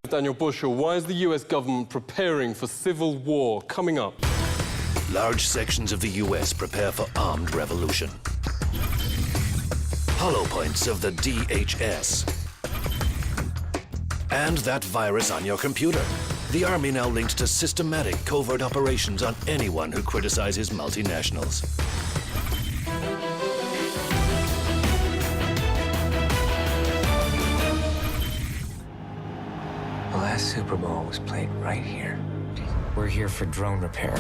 Daniel Bushell, why is the US government preparing for civil war coming up? Large sections of the US prepare for armed revolution. Hollow points of the DHS. And that virus on your computer. The Army now links to systematic covert operations on anyone who criticizes multinationals. The last Super Bowl was played right here. We're here for drone repair.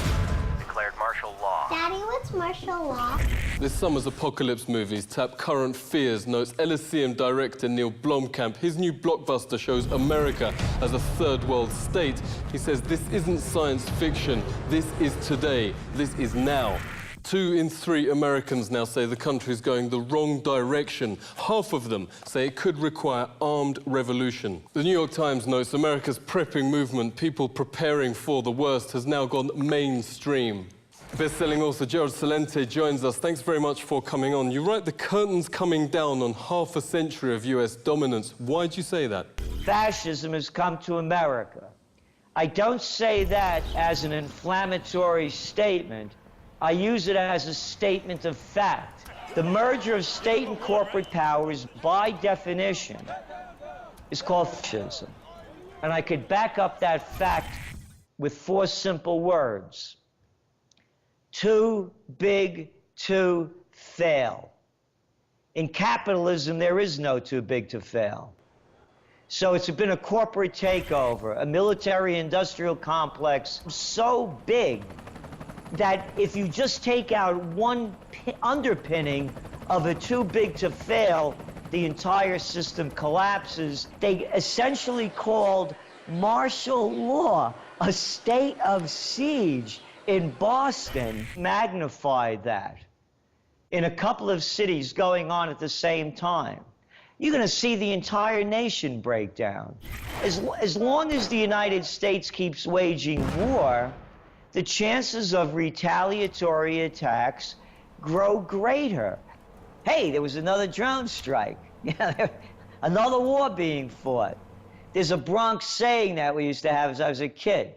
Declared martial law. Daddy, what's martial law? This summer's apocalypse movies tap current fears, notes Elysium director Neil Blomkamp. His new blockbuster shows America as a third world state. He says this isn't science fiction. This is today. This is now. 2 in 3 Americans now say the country is going the wrong direction. Half of them say it could require armed revolution. The New York Times notes America's prepping movement, people preparing for the worst, has now gone mainstream. Best-selling author Gerald Celente joins us. Thanks very much for coming on. You write the curtain's coming down on half a century of US dominance. Why do you say that? Fascism has come to America. I don't say that as an inflammatory statement. I use it as a statement of fact. The merger of state and corporate powers, by definition, is called fascism. And I could back up that fact with 4 simple words. Too big to fail. In capitalism, there is no too big to fail. So it's been a corporate takeover, a military-industrial complex so big that if you just take out one underpinning of a too big to fail, the entire system collapses. They essentially called martial law a state of siege in Boston, magnified that in a couple of cities going on at the same time. You're going to see the entire nation break down. As long as the United States keeps waging war, the chances of retaliatory attacks grow greater. Hey, there was another drone strike. Another war being fought. There's a Bronx saying that we used to have as I was a kid.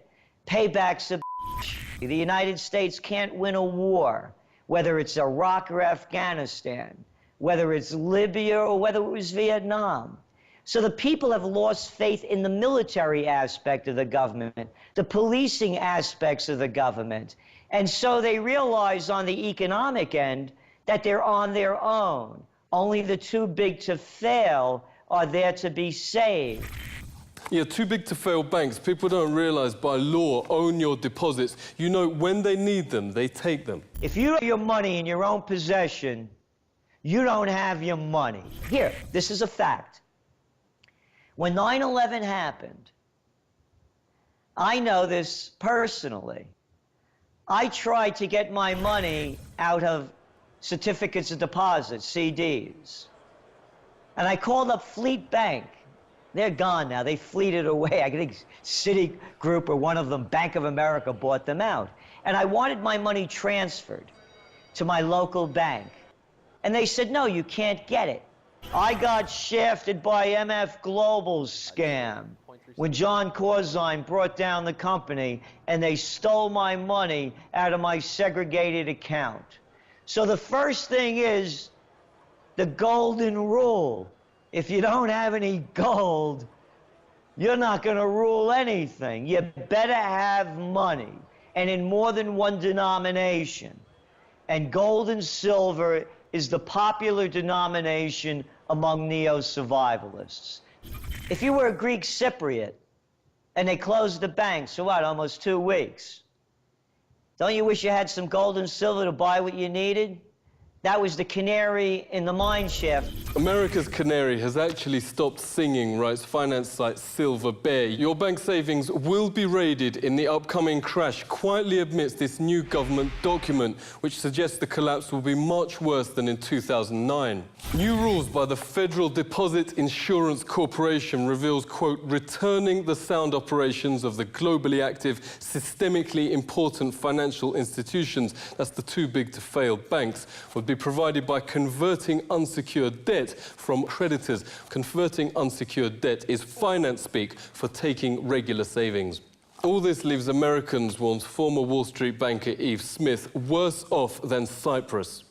Payback's a bitch. The United States can't win a war, whether it's Iraq or Afghanistan, whether it's Libya or whether it was Vietnam. So the people have lost faith in the military aspect of the government, the policing aspects of the government. And so they realize on the economic end that they're on their own. Only the too big to fail are there to be saved. Yeah, too big to fail banks. People don't realize by law, own your deposits. You know, when they need them, they take them. If you have your money in your own possession, you don't have your money. Here, this is a fact. When 9/11 happened, I know this personally. I tried to get my money out of certificates of deposit, CDs. And I called up Fleet Bank. They're gone now. They fleeted away. I think Citigroup or one of them, Bank of America, bought them out. And I wanted my money transferred to my local bank. And they said, no, you can't get it. I got shafted by MF Global's scam when John Corzine brought down the company and they stole my money out of my segregated account. So the first thing is the golden rule. If you don't have any gold, you're not going to rule anything. You better have money, and in more than one denomination. And gold and silver is the popular denomination among neo-survivalists. If you were a Greek Cypriot and they closed the banks for what, almost 2 weeks, don't you wish you had some gold and silver to buy what you needed? That was the canary in the mine shaft. America's canary has actually stopped singing, writes finance site Silver Bear. Your bank savings will be raided in the upcoming crash, quietly amidst this new government document, which suggests the collapse will be much worse than in 2009. New rules by the Federal Deposit Insurance Corporation reveals, quote, returning the sound operations of the globally active, systemically important financial institutions, that's the too big to fail banks, will be provided by converting unsecured debt from creditors. Converting unsecured debt is finance speak for taking regular savings. All this leaves Americans, warns former Wall Street banker Eve Smith, worse off than Cyprus.